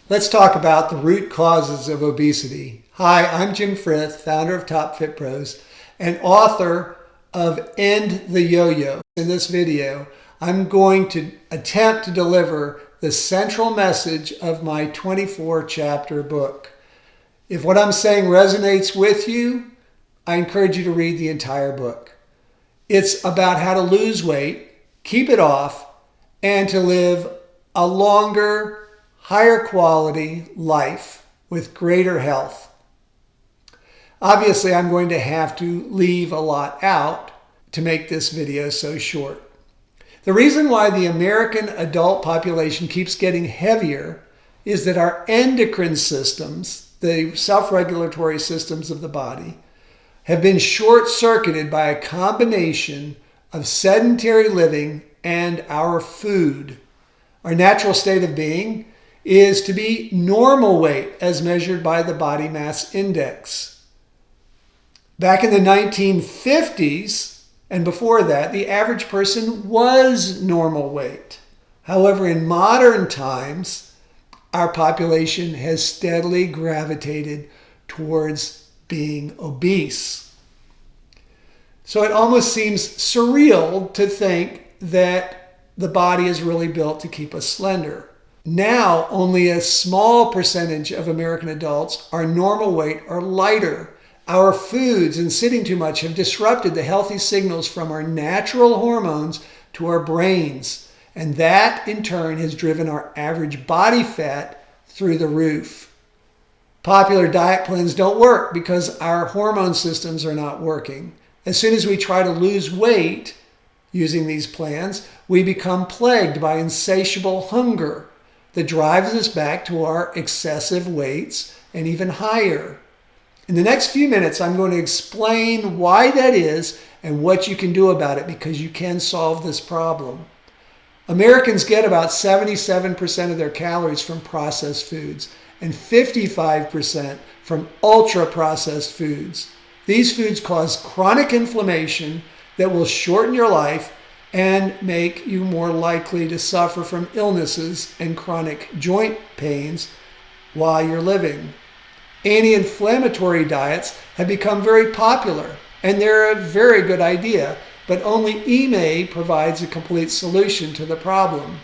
Let's talk about the root causes of obesity. Hi, I'm Jim Frith, founder of Top Fit Pros and author of End the Yo-Yo. In this video, I'm going to attempt to deliver the central message of my 24-chapter book. If what I'm saying resonates with you, I encourage you to read the entire book. It's about how to lose weight, keep it off, and to live a longer, higher quality life with greater health. Obviously, I'm going to have to leave a lot out to make this video so short. The reason why the American adult population keeps getting heavier is that our endocrine systems, the self-regulatory systems of the body, have been short-circuited by a combination of sedentary living and our food. Our natural state of being is to be normal weight as measured by the body mass index. Back in the 1950s and before that, the average person was normal weight. However, in modern times, our population has steadily gravitated towards being obese. So it almost seems surreal to think that the body is really built to keep us slender. Now, only a small percentage of American adults are normal weight or lighter. Our foods and sitting too much have disrupted the healthy signals from our natural hormones to our brains. And that, in turn, has driven our average body fat through the roof. Popular diet plans don't work because our hormone systems are not working. As soon as we try to lose weight using these plans, we become plagued by insatiable hunger that drives us back to our excessive weights and even higher. In the next few minutes, I'm going to explain why that is and what you can do about it, because you can solve this problem. Americans get about 77% of their calories from processed foods and 55% from ultra-processed foods. These foods cause chronic inflammation that will shorten your life and make you more likely to suffer from illnesses and chronic joint pains while you're living. Anti-inflammatory diets have become very popular, and they're a very good idea, but only EMA provides a complete solution to the problem.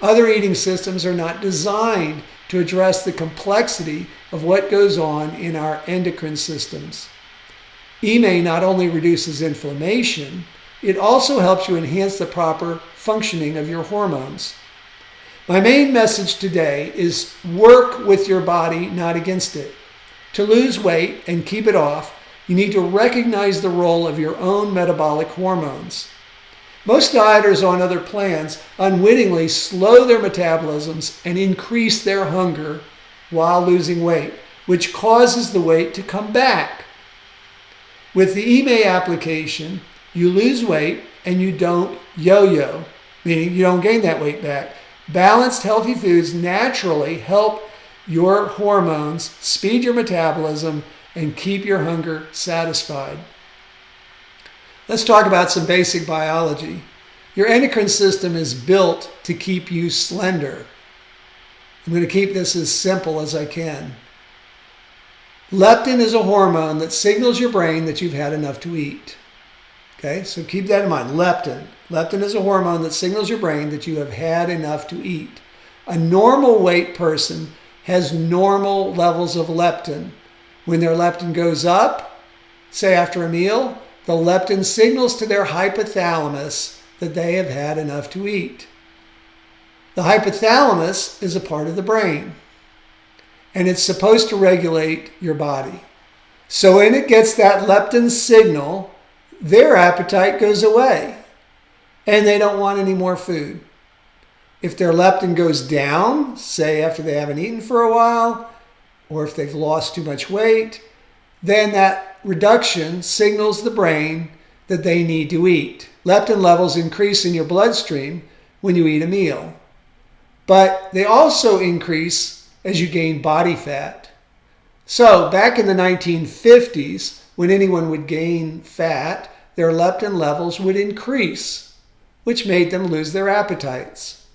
Other eating systems are not designed to address the complexity of what goes on in our endocrine systems. EMA not only reduces inflammation, it also helps you enhance the proper functioning of your hormones. My main message today is work with your body, not against it. To lose weight and keep it off, you need to recognize the role of your own metabolic hormones. Most dieters on other plans unwittingly slow their metabolisms and increase their hunger while losing weight, which causes the weight to come back. With the EMA application, you lose weight and you don't yo-yo, meaning you don't gain that weight back. Balanced, healthy foods naturally help your hormones speed your metabolism and keep your hunger satisfied. Let's talk about some basic biology. Your endocrine system is built to keep you slender. I'm going to keep this as simple as I can. Leptin is a hormone that signals your brain that you've had enough to eat. Okay, so keep that in mind. Leptin. Leptin is a hormone that signals your brain that you have had enough to eat. A normal weight person has normal levels of leptin. When their leptin goes up, say after a meal, the leptin signals to their hypothalamus that they have had enough to eat. The hypothalamus is a part of the brain, and it's supposed to regulate your body. So when it gets that leptin signal, their appetite goes away and they don't want any more food. If their leptin goes down, say after they haven't eaten for a while, or if they've lost too much weight, then that reduction signals the brain that they need to eat. Leptin levels increase in your bloodstream when you eat a meal, but they also increase as you gain body fat. So back in the 1950s, when anyone would gain fat, their leptin levels would increase, which made them lose their appetites.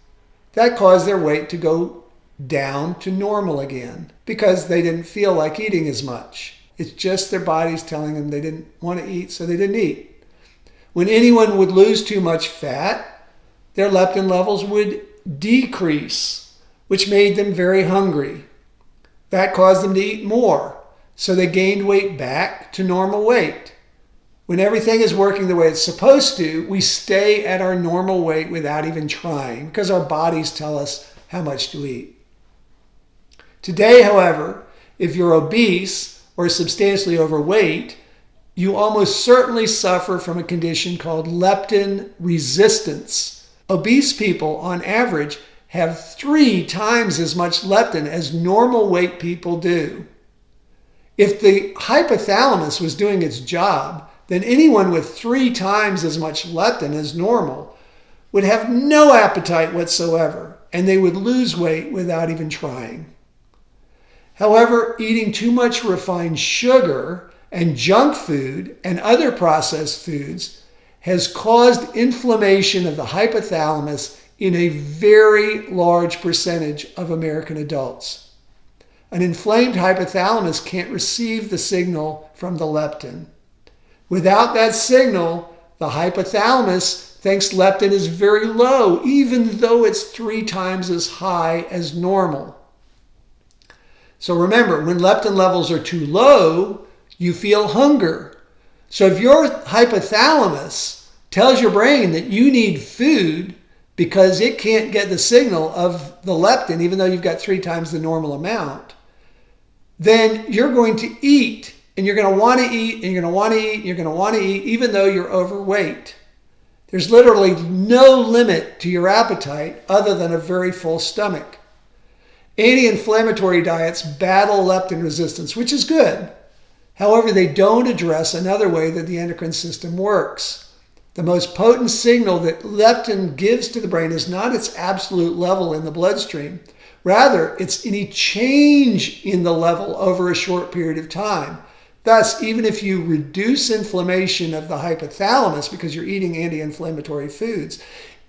That caused their weight to go down to normal again because they didn't feel like eating as much. It's just their bodies telling them they didn't want to eat, so they didn't eat. When anyone would lose too much fat, their leptin levels would decrease, which made them very hungry. That caused them to eat more, so they gained weight back to normal weight. When everything is working the way it's supposed to, we stay at our normal weight without even trying because our bodies tell us how much to eat. Today, however, if you're obese or substantially overweight, you almost certainly suffer from a condition called leptin resistance. Obese people, on average, have 3 times as much leptin as normal weight people do. If the hypothalamus was doing its job, then anyone with 3 times as much leptin as normal would have no appetite whatsoever, and they would lose weight without even trying. However, eating too much refined sugar and junk food and other processed foods has caused inflammation of the hypothalamus in a very large percentage of American adults. An inflamed hypothalamus can't receive the signal from the leptin. Without that signal, the hypothalamus thinks leptin is very low, even though it's 3 times as high as normal. So remember, when leptin levels are too low, you feel hunger. So if your hypothalamus tells your brain that you need food because it can't get the signal of the leptin, even though you've got 3 times the normal amount, then you're going to eat, and you're going to want to eat, and you're going to want to eat, and you're going to want to eat, even though you're overweight. There's literally no limit to your appetite other than a very full stomach. Anti-inflammatory diets battle leptin resistance, which is good. However, they don't address another way that the endocrine system works. The most potent signal that leptin gives to the brain is not its absolute level in the bloodstream. Rather, it's any change in the level over a short period of time. Thus, even if you reduce inflammation of the hypothalamus because you're eating anti-inflammatory foods,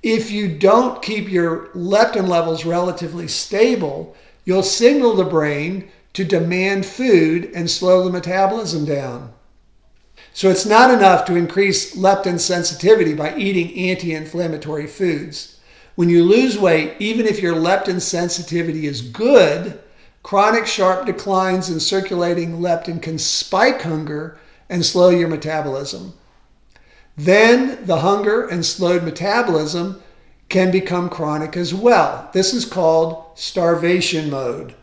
if you don't keep your leptin levels relatively stable, you'll signal the brain to demand food and slow the metabolism down. So it's not enough to increase leptin sensitivity by eating anti-inflammatory foods. When you lose weight, even if your leptin sensitivity is good, chronic sharp declines in circulating leptin can spike hunger and slow your metabolism. Then the hunger and slowed metabolism can become chronic as well. This is called starvation mode,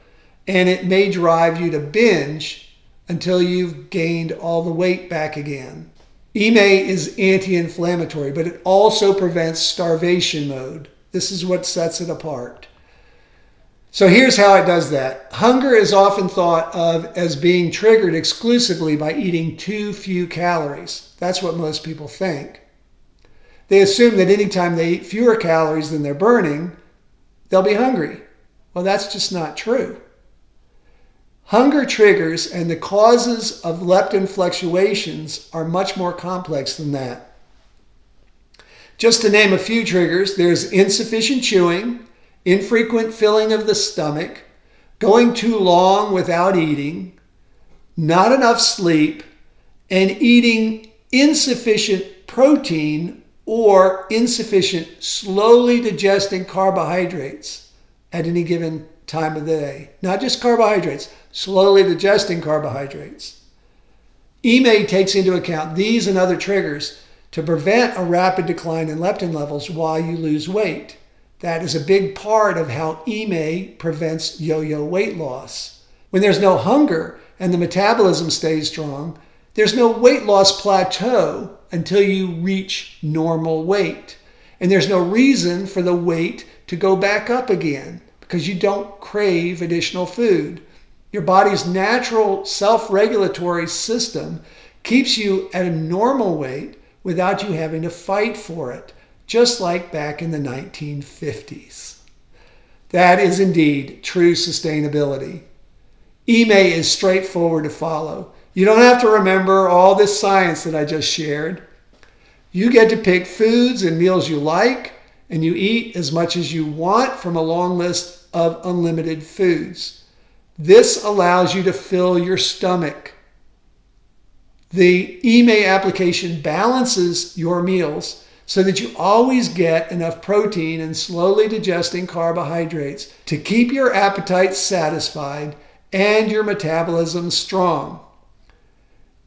and it may drive you to binge until you've gained all the weight back again. EMA is anti-inflammatory, but it also prevents starvation mode. This is what sets it apart. So here's how it does that. Hunger is often thought of as being triggered exclusively by eating too few calories. That's what most people think. They assume that anytime they eat fewer calories than they're burning, they'll be hungry. Well, that's just not true. Hunger triggers and the causes of leptin fluctuations are much more complex than that. Just to name a few triggers, there's insufficient chewing, infrequent filling of the stomach, going too long without eating, not enough sleep, and eating insufficient protein or insufficient slowly digesting carbohydrates at any given time of the day. Not just carbohydrates, slowly digesting carbohydrates. EMA takes into account these and other triggers to prevent a rapid decline in leptin levels while you lose weight. That is a big part of how EMA prevents yo-yo weight loss. When there's no hunger and the metabolism stays strong, there's no weight loss plateau until you reach normal weight. And there's no reason for the weight to go back up again because you don't crave additional food. Your body's natural self-regulatory system keeps you at a normal weight without you having to fight for it, just like back in the 1950s. That is indeed true sustainability. EMA is straightforward to follow. You don't have to remember all this science that I just shared. You get to pick foods and meals you like, and you eat as much as you want from a long list of unlimited foods. This allows you to fill your stomach. The EMA application balances your meals so that you always get enough protein and slowly digesting carbohydrates to keep your appetite satisfied and your metabolism strong.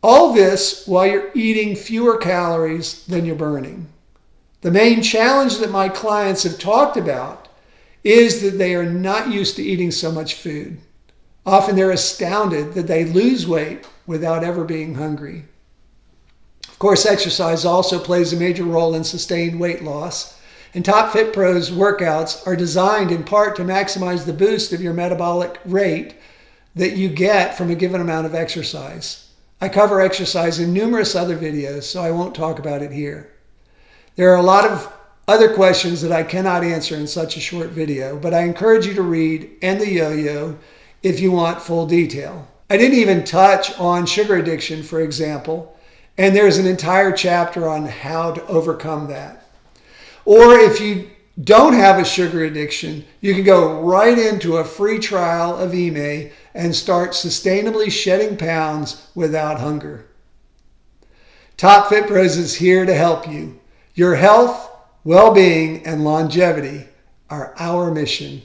All this while you're eating fewer calories than you're burning. The main challenge that my clients have talked about is that they are not used to eating so much food. Often they're astounded that they lose weight without ever being hungry. Of course, exercise also plays a major role in sustained weight loss, and Top Fit Pro's workouts are designed in part to maximize the boost of your metabolic rate that you get from a given amount of exercise. I cover exercise in numerous other videos, so I won't talk about it here. There are a lot of other questions that I cannot answer in such a short video, but I encourage you to read End the Yo-Yo if you want full detail. I didn't even touch on sugar addiction, for example, and there's an entire chapter on how to overcome that. Or if you don't have a sugar addiction, you can go right into a free trial of EMA and start sustainably shedding pounds without hunger. Top Fit Pros is here to help you. Your health, well-being, and longevity are our mission.